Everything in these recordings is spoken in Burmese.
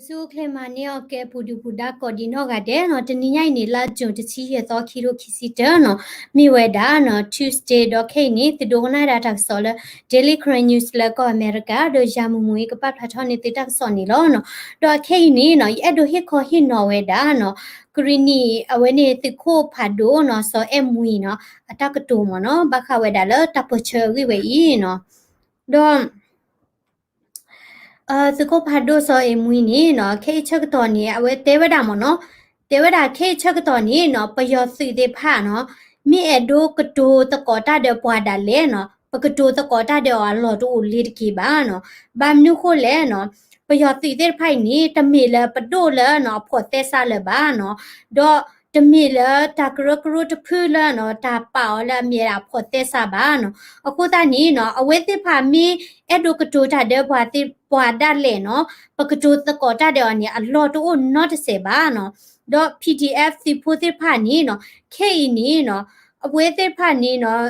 Usu klemani oke pudu puda kodino gade no teninya ini la jun tichi ye to kiro kisita no mi weda no Tuesday do kini tidona data sola Daily Crane News la ko America do jamu mui ka pat patoni titak soni lo no do kini no ye do hiko hi no weda no Kurini aweni tiko pado no so emui no atakato mo no baka weda lo tapoche we no doစကောဖတ်ဒိုဆိုအမွီနီနော်ခေချက်တော်နီအဝဲတဲဝဒါမနော်တဲဝဒါခေချက်တော်နီနော်ပယောစီတေဖာနော်မိအဒိုကတိုတကောတာတဲ့ပွားဒါလဲနော်ပကတိုတကောတာတဲ့အလော်တိုလီတကီပါနော်ဘာမနုခိုလဲနော်ပယောစီတေဖိုင်နီတမီလဲပဒိုလဲနော်ဖော်တဲဆာလဲပါနော်ဒေါ်တမီလာတာကရကရတဖူလာနော်တာပေါလာမြေရာဖော်တဲ့စာပါနော်အခုတနီနော်အဝဲတိဖာမီအဲ့ဒိုကတိုတာတဲ့ဘွာတိဘွာဒါလေနော်ပကတိုတကောတာတဲ့အနေအလောတို not စေပါနော်တော့ PDF စီဖိုတိဖာနီနော်ခေနီနော်အဝဲတိဖာနီနော်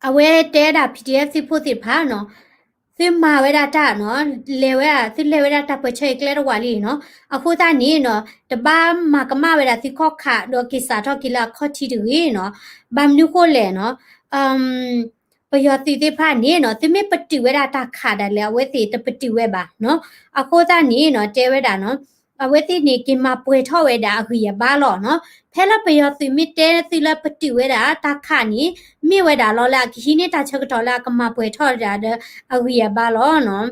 အဝဲတဲတာ PDF စီဖိုတိဖာနော်ซิมาเวลาจ้าเนาะเลเวลซิเลเวลาจ้าเปิดเชยเกลรวาลีเนาะအခုตานี้เนาะตบ้ามากมาเวลาซิข้อขาดกิสาทอกิลาข้อที่ดื้อเนาะบามนิโคแลเนาะประโยชน์ติพานี้เนาะติไม่ปฏิเวลาตาขาดแล้วเวติตปฏิเวบาเนาะအခုตานี้เนาะเจเวดาเนาะအဝဲတိနေကိမပွေထောက်ဝဲတာအခုရပါလောနော်ဖဲလပယောစီမီတဲစီလပတိဝဲတာတခါနီမိဝဲတာလောလာခီနေတာချက်တော်လာကမပွေထောက်တာအခုရပါလောနော်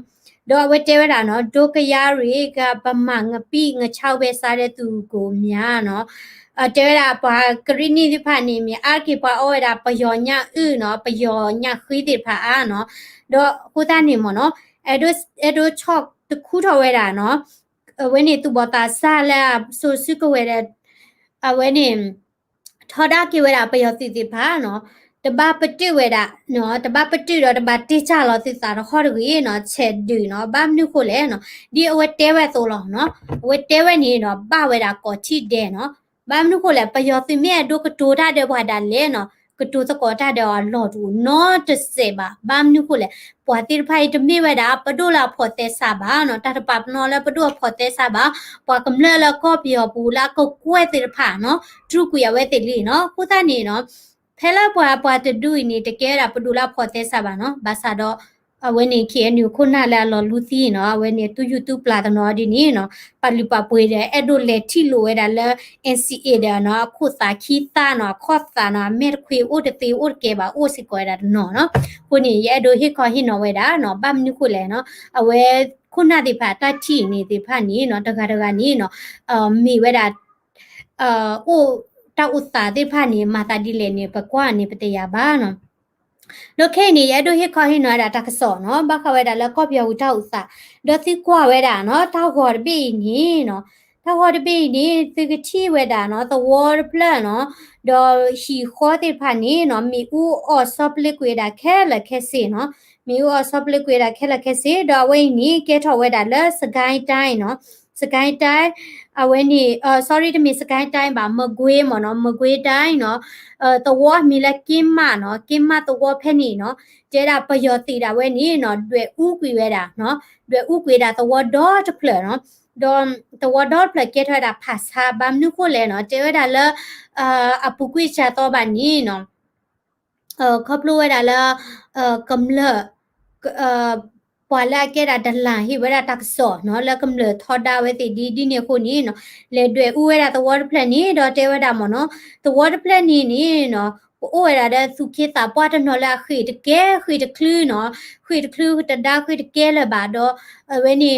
တော့ဝဲတဲဝဲတာနော်ဒုကရရီကပမငပိငချောက်ပဲစားတဲ့သူကိုများနော်တဲတာပါကရီနီဒီဖာနေမြအာကိပါအော်တာပယောညဥနော်ပယောညခီတိဖာအာနော်တော့ခုတနေမနော်အဲ့ဒိုချော့တခုထော်ဝဲတာနော်when it to bota sala so suko wera when in thoda ki wera payoti ti pha no ta ba pati wera no ta ba pati ro ta ba ti cha lo ti sa ro ho ri no che du no ba mnu ko le no di awe te we so lo no awe te we ni no ba wera ko chi de no ba mnu ko le payoti me do ko to da de bwa da le noကတူစကောတာတော့လော်တူနော်တစေပါဘာမနုခုလေပွာတိဖိုင်တမေဝဒါပဒိုလာဖော်တဲ့စာပါနော်တတပပနော်လေပဒိုဖော်တဲ့စာပါပွာကမလလကောပြောပူလာကောကွဲတဲ့ဖာနော်ဒုကူရဝဲတဲ့လီနော်ခုတနေနော်ဖဲလာပွာတဒူနေတကယ်တာပဒိုလာဖော်တဲ့စာပါနော်ဘာသာတော့အဝဲနေခေနူခုနလာလော်လူသီနော်အဝဲနေတူ YouTube လာတဲ့နော်ဒီနေနော်ပလီပပွေတဲ့အဲ့ဒိုလေထီလိုဝဲတာလဲ NCA တဲ့နော်ခုစာခီတာနော်ခော့စာနော်မဲခွေဥဒတီဥကေပါဥစီကွဲတာနော်ခုနေရဲ့ဒိုဟိခေါ်ဟိနော်ဝဲတာနော်ဗမ်နုခုလဲနော်အဝဲခုနတိဖာတတိနေတိဖာနေနော်တခါနေနော်မိဝဲတာဥတောက်ဥစာတိဖာနေမာတာဒီလေနေပကွာနေပတရပါနော်ဒိုခေနေရဒိုဟိခေါ်ဟိနော်ဒါတကဆောနော်ဘခဝဲတာလက်ကော့ပြောူတောက်စာဒေါ်စီကွာဝဲတာနော်တောက်ခေါ်ပြီနေနော်တောက်ခေါ်ပြီနေသကတိဝဲတာနော် the water plan နော်ဒေါ်ဟီခေါ်တဲ့ဖာနေနော်မီဦးအော်ဆော့ပလစ်ကွေတာခဲလက်ခဲစီနော်မီဦးအော်ဆော့ပလစ်ကွေတာခဲလက်ခဲစီဒေါ်ဝဲနေကဲထော်ဝဲတာလက်စကိုင်းတိုင်းနော်စကိုင်းတိုင်းအဝဲနေsorry တမီစကိုင်းတိုင်းပါမကွေးမနော်မကွေးတိုင်းနော်တဝမီလကင်းမနော်ကင်းမတဝဖဲနေနော်ကျဲတာပယောတီတာဝဲနေနော်တွေ့ဥကွေဝဲတာနော်တွေ့ဥကွေတာတဝဒေါ်တဖလနော်ဒေါ်တဝဒေါ်ဖလကဲထွားတာဖာစာဘမ်နုကိုလဲနော်ကျဲဝဲတာလအပူကွေချတော့ပါနီနော်ခေါပလိုဝဲတာလကမ္လပွာလာကဲတာဒလန်ဟိဝဲတာတက်ဆောနော်လကမ္လထော်ဒါဝဲတီဒီနေခုနီနော်လေတွေ့ဥဝဲတာတဝဒဖလနီတော့တဲဝဲတာမနော်တဝဒဖလနီနီနော်โอ้ยระดับสุขีตาปอดนอละขีดแก่ขีดคลื่นเนาะขีดคลื่นตะดาขีดแก่ละบาดอเวนี่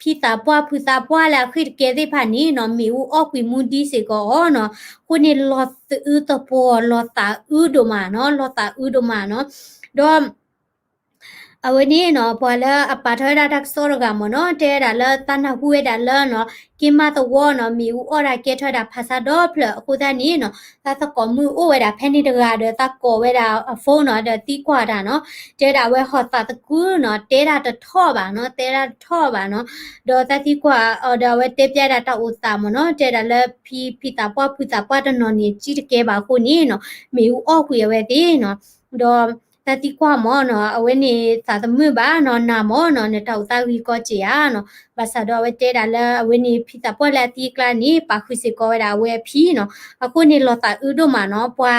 พี่ตาปอดผู้ตาปอดละขีดแก่ได้ผ่านนี้เนาะมีอูออกวิมุดีสิก็เนาะคนนี้ลอตอือตะปอลอตาอือโดมาเนาะลอตาอือโดมาเนาะดอအဝနီနော်ပွာလာအပါထရတာဆောရကမနော်တဲတာလတနဟူဝဲတာလနော်ကိမတဝနော်မီဦးအော်ရာကဲထတာဖာစာတော့ဖလအခုတနီနော်သာသကောမှုအိုဝဲတာဖဲနေတကားတဲ့တကောဝဲတာဖုန်းနော်တဲ့တီးကွာတာနော်တဲတာဝဲဟော့တာတကူနော်တဲတာတထော့ပါနော်တဲတာထော့ပါနော်ဒေါ်တတီးကွာအော်ဒါဝဲတဲပြတာတော့ဥစာမနော်တဲတာလဖီတာပွားဖူတာပွားတနော်နေကြီးတကဲပါခုနီနော်မီဦးအော့ကွေဝဲတီနော်ဒေါ် ตาติกว่าหมอเนาะเอาไว้นี่สาตมือบ้าเนาะนาหมอเนาะเนี่ยเต่าตาวีก็เจียเนาะภาษาดอเวเตดาละเอาไว้นี่พิตาปอละตีกลานี่ปาคุสิก็เวดาเวพีเนาะအခုนี่ลอตาอือโดมาเนาะปวา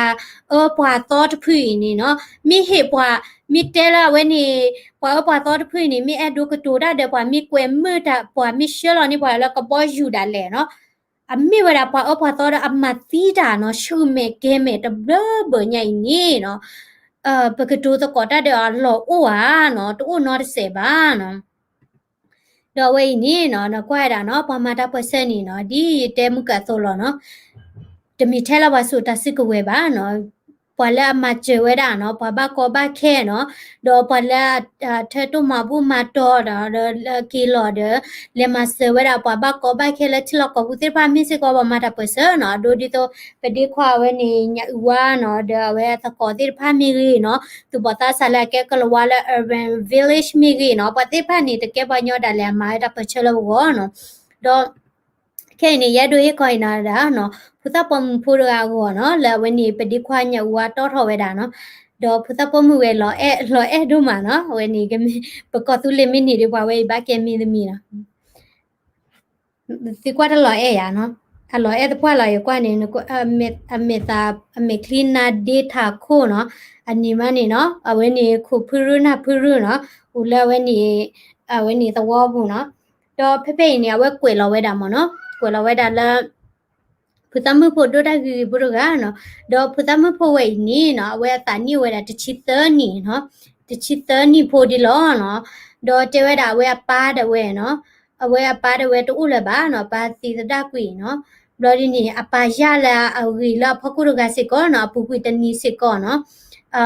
ปวาตอตพุยนี่เนาะมีเหปวามีเตละเวนี่ปวาตอตพุยนี่มีแอดูกตูดาเดปวามีกวยมือตาปวามีเชลอนี่ปวาแล้วก็บ่อยู่ดาแลเนาะအမေဝရပါအဖာတော့အမတီတာနော်ရှုမေကဲမေတဘဘညိုင်နီနော်ပကတူတော့ကတာတယ်အလောအိုဟာနော်တူနော်စေပါနော်တော့ဝိနေနော်ကွာတာနော်ပမာတာပစနေနော်ဒီတဲမှုကဆိုလို့နော်တမီထဲလာပါဆိုတာစစ်ကဝဲပါနော်ပလာမချဝဲတာနော်ပပကောဘခဲနော်တော့ပလာထဲတုမဘူးမတော်တော့ကီလော်ဒလေမဆဝဲတာပပကောဘခဲလက်ချလောက်ကိုတိပါမစ်စကောပမာတာပစနော်ဒိုဒီတော့ပဒီခွာဝဲနေညဝါနော်ဒဝဲသကောတိဖာမီရီနော်သူပတာဆလာကဲကလဝါလာ urban village မီရီနော်ပတိဖာနေတကဲပညောတာလေမာတာပချလောနော်တော့ခဲနေရတို့ရခိုင်နာတာနော်ဖုသပမဖူရာကိုနော်လဝနေပဒီခွာညဝါတော့ထော်ဝဲတာနော်တော့ဖုသပမှုဝဲလောအဲတို့မှာနော်ဝဲနေကမပကောသူလေမီနေတွေပါဝဲဘာကဲမီသမီးနော်ဒီကွာတော့လောအဲရနော်အလောအဲတပွားလာရကွာနေကိုအမေကလီနာဒေတာခိုနော်အနီမနေနော်အဝဲနေခုဖူရနာဖူရနော်ဦးလဝဲနေသဝဘူးနော်တော့ဖေနေဝဲကွေလောဝဲတာမနော်ကွယ်လဝဲတာလာဖုသမဖို့ဒိုတာဂီဘရကနော်တော့ဖုသမဖို့ဝဲနီနော်ဝဲတာနီဝဲတာတချီသနီနော်တချီသနီဖို့ဒီလောနော်တော့တဲဝဲတာဝဲပါတဲ့ဝဲနော်အဝဲပါတဲ့ဝဲတူလည်းပါနော်ပါစီတကွီနော်ဘလော်ဒီနီအပါရလာအဝီလာဖကုရကစစ်ကောနော်ပူပူတနီစစ်ကောနော်အ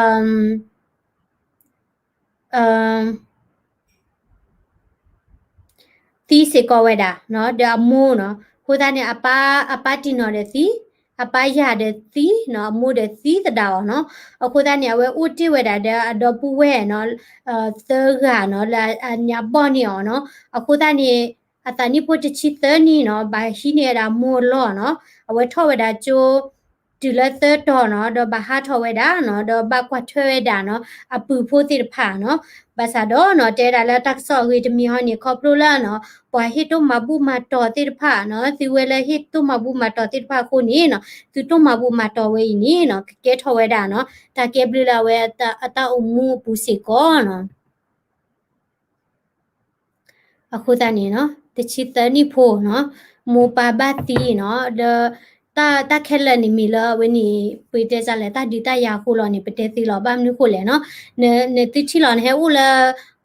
မ်တီးစစ်ကောဝဲတာနော်ဒါမိုးနော်ခိုးသားနဲ့အပါတီနော်တဲ့စီအပါရတဲ့စီနော်မိုးတဲ့စီတတော်နော်အခုသားနဲ့ဝဲဦးတိဝဲတာတဲ့အတော့ပူဝဲနော်သကနော်လာညာပေါ်နေအောင်နော်အခုသားနဲ့အတနိဖို့တချီသနီနော်ဘာရှိနေတာမိုးလောနော်အဝဲထော့ဝဲတာကျိုးဒီလက်သတော်နော်တော့ဘာဟာထော်ဝဲတာနော်တော့ဘာကွာထွဲဝဲတာနော်အပူဖို့တိဖာနော်ဘာသာတော့နော်တဲတာလက်တက်ဆော့ဝေတမီဟောနေခေါပလိုလာနော်ပွာဟစ်တို့မဘူးမတော်တိဖာနော်စီဝဲလေဟစ်တို့မဘူးမတော်တိဖာခုနေနော်သူတို့မဘူးမတော်ဝဲနေနော်ကဲထော်ဝဲတာနော်တာကဲဘလလာဝဲအတအမှုပူစီကောနော်အခုတန်းနေနော်တချီတနီဖို့နော်မူပါဘတီနော်တာခဲလနေမီလာဝနီပေတဲစားလေတာဒီတာယာခိုလောနေပတဲတီလောဘာမနုခိုလေနော်နေတိချီလောနေဟဲဦးလာ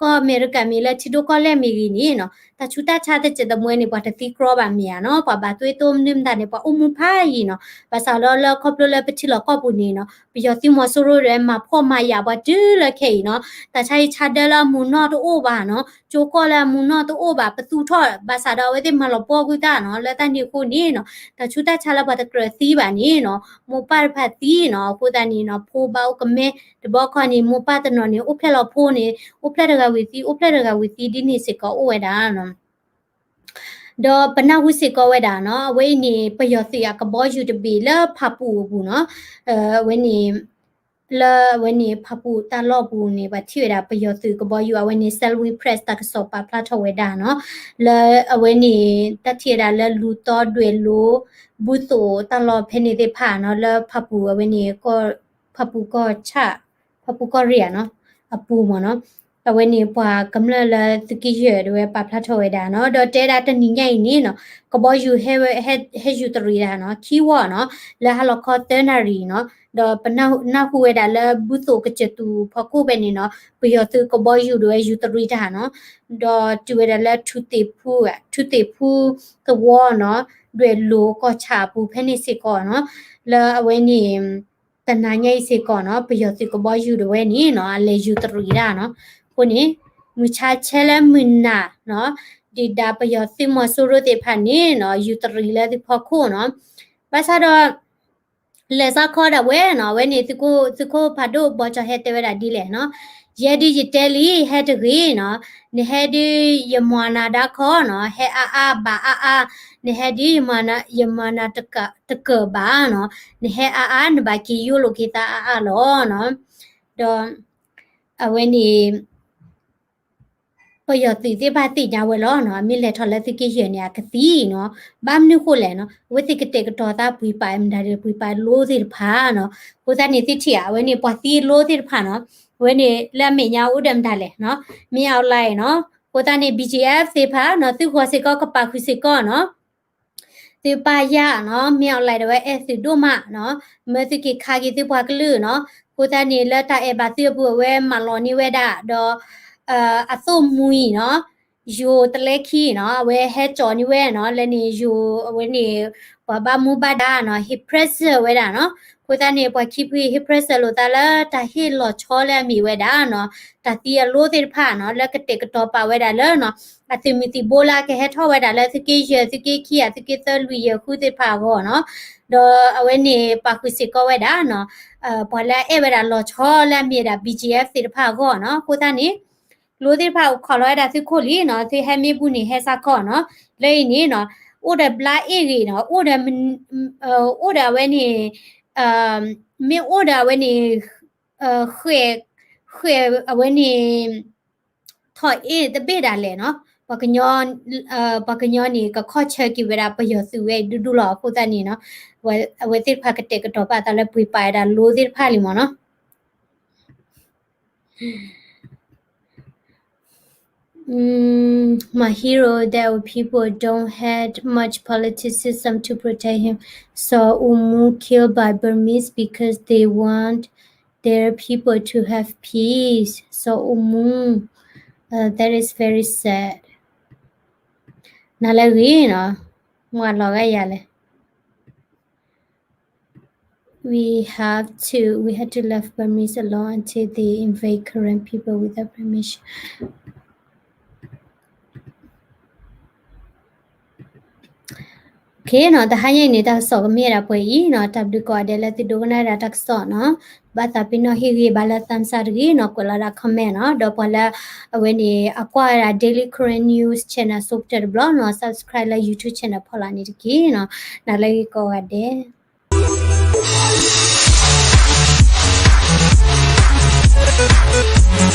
ก็อเมริกันมีละชิโดก็แลมีนี่เนาะตาชุตาชาแต่เจตมวยนี่ปะตะติกรอบาเมียเนาะปะบาตุ้ยต้มนิ่มตานี่ปะอุมุพายีเนาะภาษาละครอบครัวละปะชิละก็ปุนี่เนาะปิยอติมอซุโรเรมาพ่อมายาบะดื้อละเคเนาะตาใช้ชาเดละมูนอตโอบาเนาะโจก็ละมูนอตโอบาประตูทอภาษาดาเวติมาละปอกุตาเนาะละตานี่คูนี่เนาะตาชุตาชาละปะตะกรซีบานี่เนาะโมปาพาตีเนาะคูตานี่เนาะโพบาอุกเมตะบอกคอนี่โมปาตะเนาะนี่อุเพลอโพนี่อุเพลดะกะวิติอุเพลดะဝီတီဒီနေစကောဝဲတာနော်ဒေါ်ပနာဝစကောဝဲတာနော်ဝဲနေပယောစီကဘောယူတပီလဖပူဘူးနော်ဝဲနေလာဝဲနေဖပူတလော့ဘူးနေပါထိရတာပယောစီကဘောယူဝဲနေဆယ်ဝီပရက်တာကစောပါပလာထဝဲတာနော်လာဝဲနေတထိရတာလလူတော်တွေလိုဘူးတိုတလော့ဖဲနေတဲ့ဖာနော်လာဖပူဝဲနေကောဖပူကောချဖပူကောရီနော်အပူမနော်အဝဲနေပွာကမ္လလာတကိရတွေပပလာထော်ဝဲတာနော်ဒေါ်တဲတာတနိညိုင်နေနော်ကဘောယူဟဲယူတရီတာနော်ခီဝါနော်လာဟလခေါ်တနာရီနော်ဒေါ်ပနာခုဝဲတာလာဘူးတိုကချတူဖကုပဲနေနော်ပယောသူကဘောယူတွေယူတရီတာနော်ဒေါ်တူဝဲတာလာထူတေဖူကဝါနော်တွေလိုကောချပူဖဲနေစစ်ကောနော်လာအဝဲနေတနာညိုင်စစ်ကောနော်ပယောသူကဘောယူတွေနေနော်လေယူတရီတာနော်ကိုနေမချချဲလဲမနာနော်ဒီဒါပယောသိမဆူရတဲ့ဖာနေနော်ယူတရီလဲဒီဖခုနော်ဘာသာတော့လေစာခေါ်တဲ့ဝဲနော်ဝဲနေသူကိုဖာတို့ဘောချဟဲတဲ့ဝဲတာဒီလေနော်ရဲဒီတဲလီဟဲတကြီးနော်နေဟဲဒီယမနာဒါခေါ်နော်ဟဲအာဘာအာနေဟဲဒီယမနာတကဘာနော်နေဟဲအာနဘကီယူလိုကီတာအာလောနော်တော့ when he พอยติที่บ้านติญาเวลอเนาะมีเลทอลติกิเฮียเนี่ยกะตีเนาะบ้ามนี่โคแลเนาะเวติกะเตกตอตาปุยปายมดาเรปุยปายโลติพาเนาะโคตานี่ติเถียเวนี่ปอตีโลติพาเนาะเวนี่ละเมญาอุดมดาเลเนาะมีเอาไลเนาะโคตานี่ BGF สิพาเนาะติหัวสิก็กะปาคุสิก็เนาะติปายาเนาะมีเอาไลดเวเอสิดุมะเนาะเมติกิคากิติบวากลือเนาะโคตานี่ละตาเอบาติบัวเวมาลอนี่เวดาดออโซมุยเนาะยูตะเลคีเนาะเวเฮจอนี่เวเนาะและนี่ยูเวนี่ปะบามูบาดาเนาะฮิเพรสเวดาเนาะคุตานี่ปะคิพีฮิเพรสโลตาละตาฮิลอชอแลมีเวดาเนาะตาติยโลติพาเนาะแล้วก็เตกตอปาเวดาเลเนาะอะติมิติโบลาแกเฮทอเวดาแล้วสิกิเยสิกิคีอะสิกิตะลุยคุติพาgoเนาะดอเวนี่ปาคุสิก็เวดาเนาะพอแล้วเอเวดาลอชอแลมีดา BGF ติพาgoเนาะคุตานี่ลูติพาขอร้อยดาสิโคลีเนาะที่ให้มีบุญเฮซาคอเนาะเลยนี่เนาะอุดบลาเอกีเนาะอุดมันอุดเวนี่มีอุดเวนี่เขวเขวเวนี่ถอยเอตะเบดาเลยเนาะปากญอนปากญอนนี่ก็ข้อเชกิเวลาประโยชน์สุเวดูหล่อโคตานี่เนาะเวติพากะเตกะตอปาตะละปุยปายดาลูติพาลิมเนาะmy hero that people don't had much politicism to protect him saw Umu killed by Burmese because they want their people to have peace so Umu that is very sad Nalagina Mwalogayale we had to leave Burmese alone until they invade Korean people without permissionเคเนาะแต่ให้ยังนี่ตาสอกมีระป่วยอีเนาะตับดูก็เดลติดูกันได้ตักสอเนาะบาตาปิโนฮิริบาลตันซารีเนาะก็ละคอมเมนต์เนาะดอปละเวนี่อควารา Daily Korean News Channel ซุปเตอร์บล็อกเนาะ Subscribe ละ YouTube Channel พอละนี่ตะกี้เนาะนาเลยก็ว่าเด้